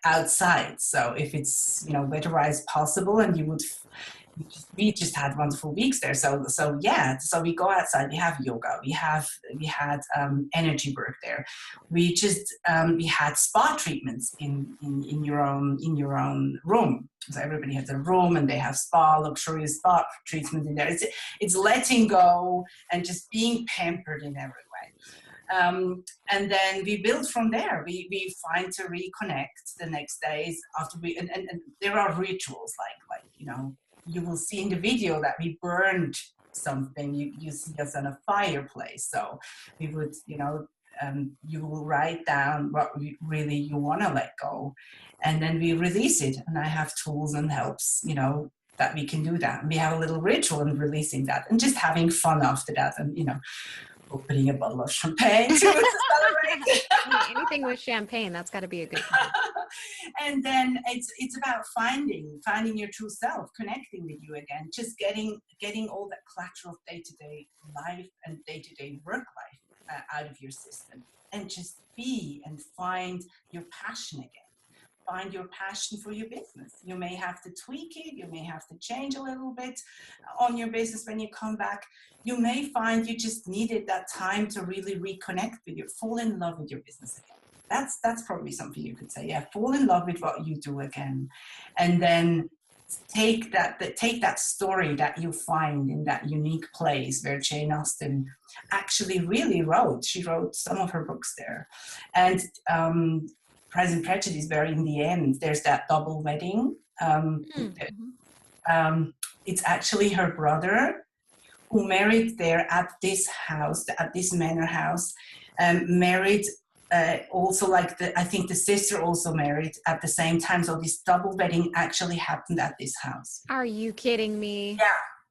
outside. So if it's, weather-wise possible and we just had wonderful weeks there. So we go outside, we have yoga, we had energy work there. We had spa treatments in your own room. So everybody has a room and they have luxurious spa treatment in there. It's letting go and just being pampered in every way. And then we build from there. We find to reconnect the next days after and there are rituals like you will see in the video that we burned something. You see us on a fireplace. So we would, you will write down what really you want to let go. And then we release it. And I have tools and helps, that we can do that. And we have a little ritual in releasing that and just having fun after that. And, opening a bottle of champagne to celebrate. Anything with champagne, that's got to be a good time. And then it's about finding your true self, connecting with you again, just getting all that clutter of day-to-day life and day-to-day work life out of your system, and just be and find your passion again. Find your passion for your business. You may have to tweak it. You may have to change a little bit on your business when you come back. You may find you just needed that time to really reconnect with you, fall in love with your business again. That's probably something you could say. Yeah, fall in love with what you do again, and then take that story that you find in that unique place where Jane Austen actually really wrote. She wrote some of her books there, and Pride and Prejudice, where in the end there's that double wedding. It's actually her brother who married there at this house, at this manor house, married also I think the sister also married at the same time. So this double wedding actually happened at this house. Are you kidding me?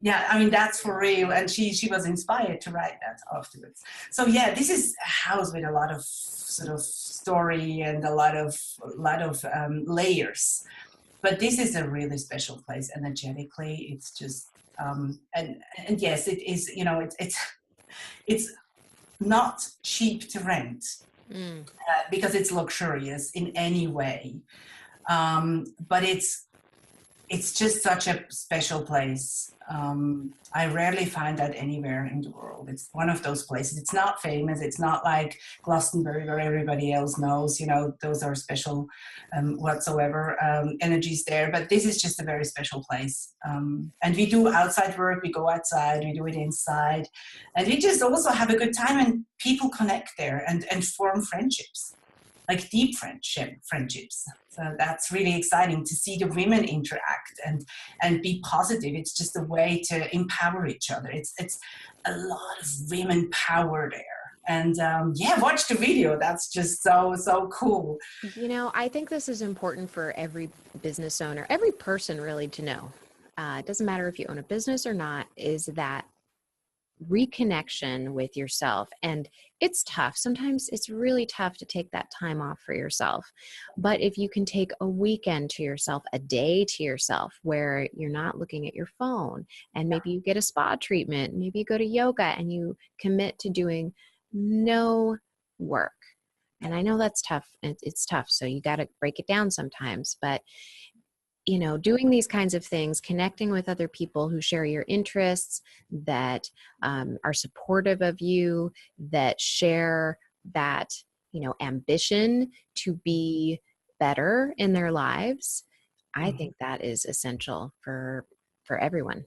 Yeah, I mean, that's for real. And she was inspired to write that afterwards. So yeah, this is a house with a lot of sort of story and a lot of layers. But this is a really special place energetically. It's just, and yes, it is, it's not cheap to rent because it's luxurious in any way. But it's just such a special place. I rarely find that anywhere in the world. It's one of those places. It's not famous. It's not like Glastonbury where everybody else knows, those are special whatsoever energies there. But this is just a very special place. And we do outside work. We go outside. We do it inside. And we just also have a good time, and people connect there and form friendships. Like deep friendships. So that's really exciting to see the women interact and be positive. It's just a way to empower each other. It's a lot of women power there. And watch the video. That's just so cool. I think this is important for every business owner, every person really to know. It doesn't matter if you own a business or not, is that reconnection with yourself. And it's tough. Sometimes it's really tough to take that time off for yourself. But if you can take a weekend to yourself, a day to yourself, where you're not looking at your phone, and maybe you get a spa treatment, maybe you go to yoga and you commit to doing no work And I know that's tough. It's tough. So you got to break it down sometimes. But, you know, doing these kinds of things, connecting with other people who share your interests, that are supportive of you, that share that, you know, ambition to be better in their lives, I Mhm. think that is essential for everyone.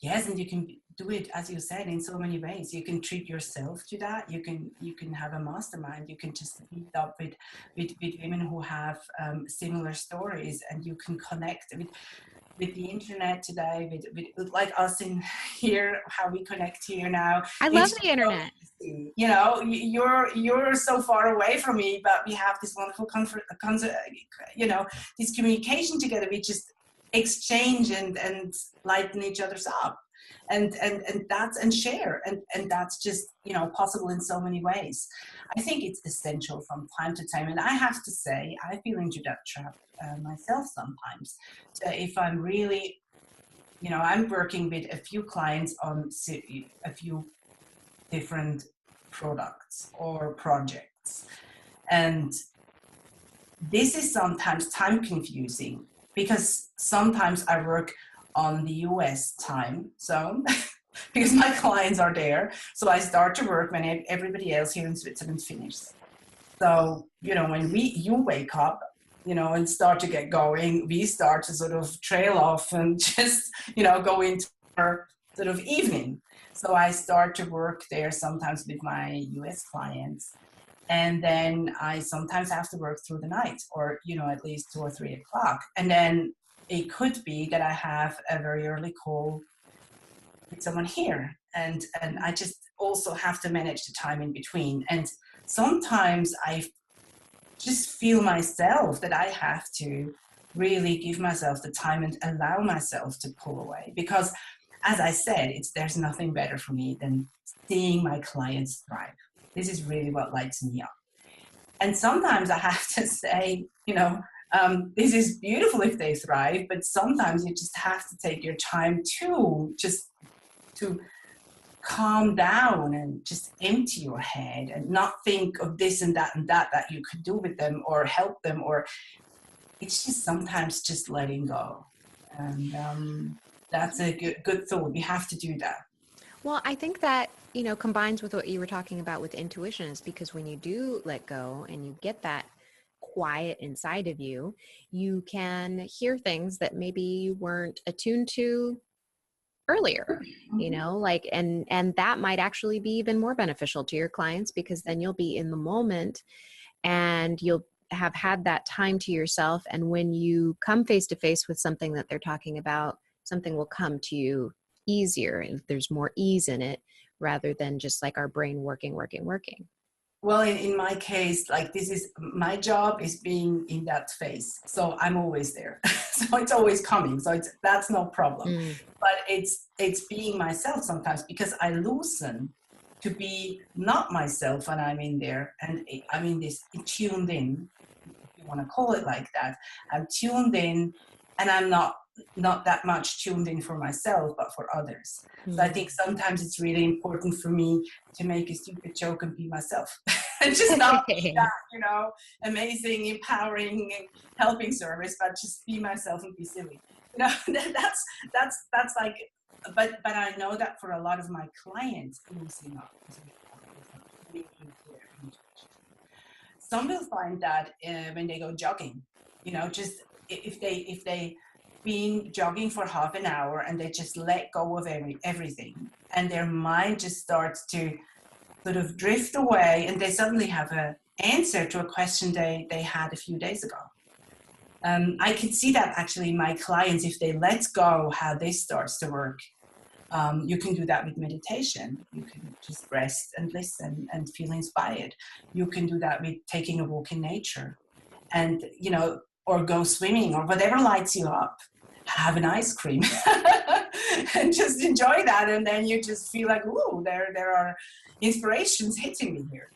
Yes, and you can do it, as you said, in so many ways. You can treat yourself to that. You can have a mastermind. You can just meet up with women who have similar stories, and you can connect with the internet today, with like us in here, how we connect here now. I love It's just the so internet. easy. You know, you're so far away from me, but we have this wonderful you know, this communication together. We just exchange and lighten each other's up. And that's and share and that's just, you know, possible in so many ways. I think it's essential from time to time, and I have to say I feel into that trap myself sometimes. So if I'm really, you know, I'm working with a few clients on a few different products or projects, and this is sometimes time confusing because sometimes I work on the US time zone because my clients are there. So I start to work when everybody else here in Switzerland finishes. So, you know, when you wake up, you know, and start to get going, we start to sort of trail off and just, you know, go into our sort of evening. So I start to work there sometimes with my US clients. And then I sometimes have to work through the night or, you know, at least 2 or 3 o'clock. And then it could be that I have a very early call with someone here. And I just also have to manage the time in between. And sometimes I just feel myself that I have to really give myself the time and allow myself to pull away. Because as I said, there's nothing better for me than seeing my clients thrive. This is really what lights me up. And sometimes I have to say, you know, this is beautiful if they thrive, but sometimes you just have to take your time too, just to calm down and just empty your head and not think of this and that that you could do with them or help them, or it's just sometimes just letting go. And that's a good thought. We have to do that. Well, I think that, you know, combines with what you were talking about with intuition, is because when you do let go and you get that quiet inside of you, you can hear things that maybe you weren't attuned to earlier, you Mhm. know, like, and that might actually be even more beneficial to your clients, because then you'll be in the moment and you'll have had that time to yourself. And when you come face to face with something that they're talking about, something will come to you easier, and there's more ease in it, rather than just like our brain working. Well, in my case, like this is my job is being in that phase. So I'm always there. So it's always coming. So that's no problem. Mm. But it's being myself sometimes because I loosen to be not myself when I'm in there. And I'm in this tuned in, if you want to call it like that. I'm tuned in and I'm not that much tuned in for myself, but for others. So I Mm. think sometimes it's really important for me to make a stupid joke and be myself and just not be that, you know, amazing, empowering, helping service, but just be myself and be silly. You know, that's like, but I know that for a lot of my clients, loosening up is really important. Some will find that when they go jogging, you know, just if they been jogging for half an hour and they just let go of everything, and their mind just starts to sort of drift away, and they suddenly have an answer to a question they had a few days ago. I can see that actually in my clients, if they let go, how this starts to work. You can do that with meditation. You can just rest and listen and feel inspired. You can do that with taking a walk in nature, and, you know, or go swimming or whatever lights you up. Have an ice cream and just enjoy that. And then you just feel like, ooh, there are inspirations hitting me here.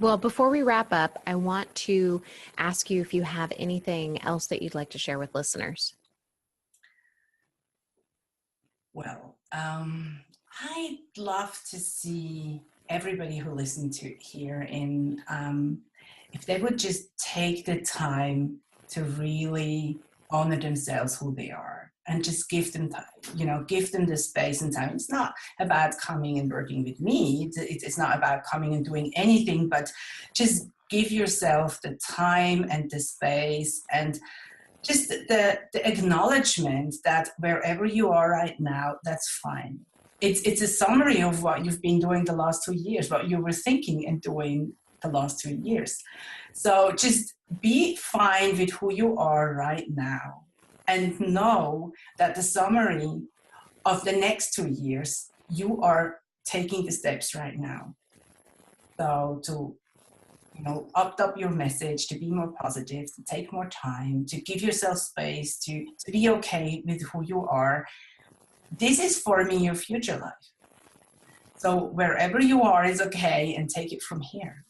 Well, before we wrap up, I want to ask you if you have anything else that you'd like to share with listeners. Well, I'd love to see everybody who listened to here in, if they would just take the time to really honor themselves, who they are, and just give them time, give them the space and time. It's not about coming and working with me. It's not about coming and doing anything, but just give yourself the time and the space, and just the acknowledgement that wherever you are right now, that's fine. It's a summary of what you've been doing the last 2 years, what you were thinking and doing the last 2 years. So just be fine with who you are right now, and know that the summary of the next 2 years, you are taking the steps right now. So to up your message, to be more positive, to take more time, to give yourself space, to be okay with who you are. This is forming your future life. So wherever you are is okay, and take it from here.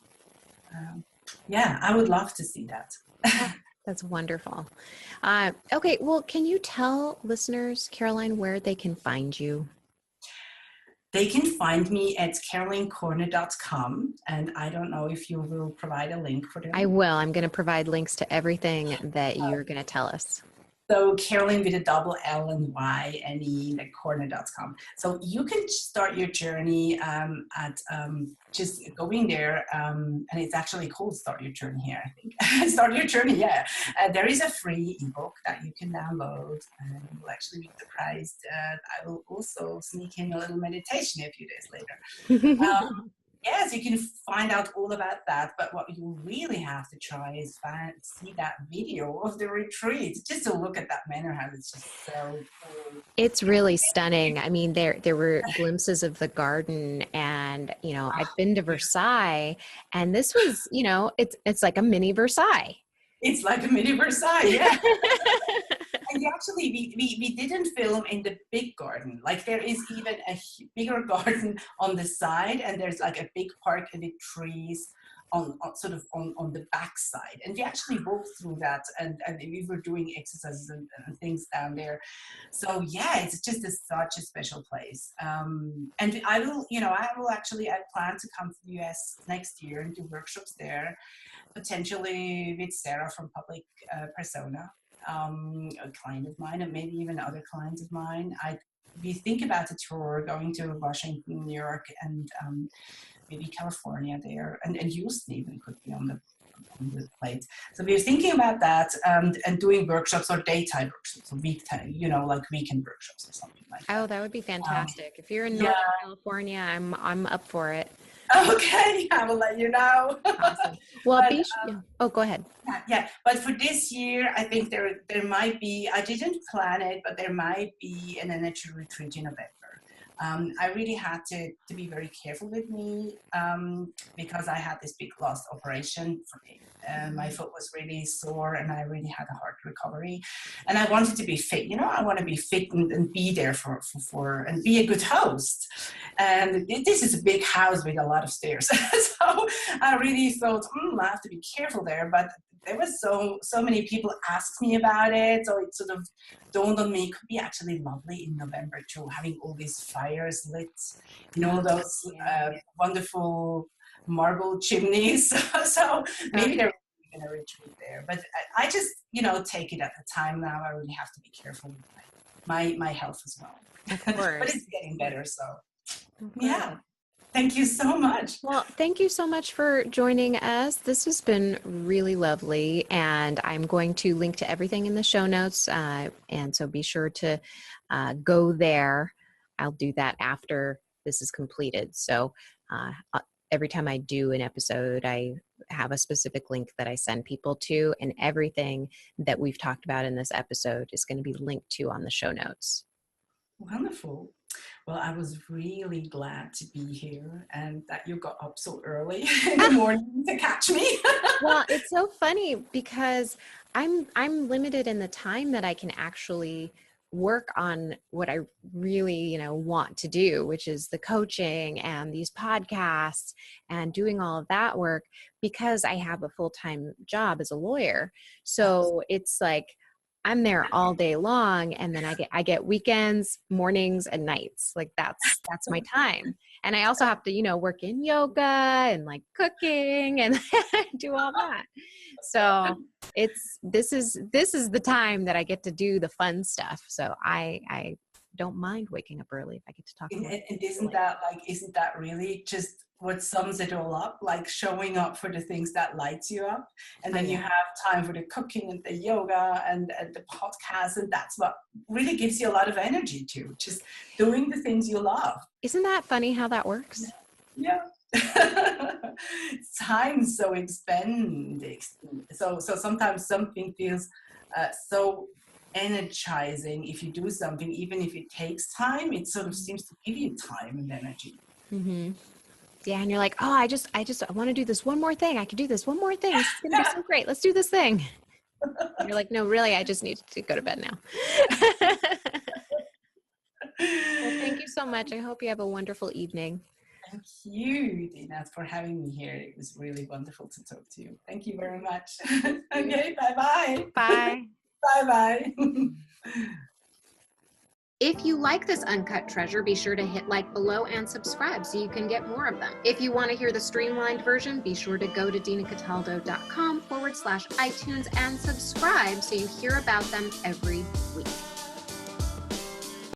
Yeah, I would love to see that. That's wonderful. Okay, well, can you tell listeners, Carollyne, where they can find you? They can find me at carollynecorner.com, and I don't know if you will provide a link for them. I will. I'm going to provide links to everything that you're going to tell us. So Carollyne with a double L and Y and E at corner.com. So you can start your journey at just going there. And it's actually called Start Your Journey here, I think. Start Your Journey, yeah. There is a free ebook that you can download, and you'll actually be surprised. I will also sneak in a little meditation a few days later. Yes, you can find out all about that, but what you really have to try is see that video of the retreat, just to look at that manor house. It's just so cool. It's really stunning. I mean, there were glimpses of the garden, and I've been to Versailles, and this was, it's like a mini Versailles. It's like a mini Versailles, yeah. And actually, we didn't film in the big garden. Like, there is even a bigger garden on the side, and there's like a big park with trees on the back side. And we actually walked through that, and we were doing exercises and things down there. So yeah, it's just such a special place. And I plan to come to the US next year and do workshops there, potentially with Sarah from Public Persona. A client of mine, and maybe even other clients of mine. We think about a tour going to Washington, New York, and maybe California there, and Houston even could be on the plate. So we're thinking about that, and doing workshops or daytime workshops, or like weekend workshops or something like that. Oh, that would be fantastic. If you're in Northern California, I'm up for it. Okay, I will let you know. Awesome. Well, go ahead. Yeah, but for this year, I think there might be, I didn't plan it, but there might be an energy retreat in November. I really had to be very careful with me, because I had this big loss operation for me. My foot was really sore, and I really had a hard recovery. And I wanted to be fit. I want to be fit and be there for and be a good host. And this is a big house with a lot of stairs. So I really thought, I have to be careful there. But there was so many people asked me about it, so it sort of dawned on me it could be actually lovely in November too, having all these fires lit, those wonderful marble chimneys. So maybe they're going to retreat there. But I just, take it at the time now. I really have to be careful with my health as well. Of course. But it's getting better, so yeah. Thank you so much. Well, thank you so much for joining us. This has been really lovely, and I'm going to link to everything in the show notes, and so be sure to go there. I'll do that after this is completed. So every time I do an episode, I have a specific link that I send people to, and everything that we've talked about in this episode is going to be linked to on the show notes. Wonderful. Well, I was really glad to be here, and that you got up so early in the morning to catch me. Well, it's so funny because I'm limited in the time that I can actually work on what I really, want to do, which is the coaching and these podcasts and doing all of that work, because I have a full-time job as a lawyer. So it's like I'm there all day long, and then I get weekends, mornings, and nights. Like that's my time. And I also have to, work in yoga and like cooking and do all that. So this is the time that I get to do the fun stuff. So I don't mind waking up early if I get to talk. And isn't that really just what sums it all up? Like showing up for the things that lights you up, and then you have time for the cooking and the yoga and the podcast, and that's what really gives you a lot of energy too. Just doing the things you love. Isn't that funny how that works? Yeah. Time's so expended. So sometimes something feels so energizing if you do something, even if it takes time. It sort of seems to give you time and energy. Mm-hmm. Yeah, and you're like, oh, I want to do this one more thing. I can do this one more thing. It's gonna be so great. Let's do this thing. And you're like, no, really, I just need to go to bed now. Well, thank you so much. I hope you have a wonderful evening. Thank you, Dina, for having me here. It was really wonderful to talk to you. Thank you very much. Okay, bye-bye. Bye. Bye-bye. If you like this uncut treasure, be sure to hit like below and subscribe so you can get more of them. If you want to hear the streamlined version, be sure to go to dinacataldo.com/iTunes and subscribe so you hear about them every week.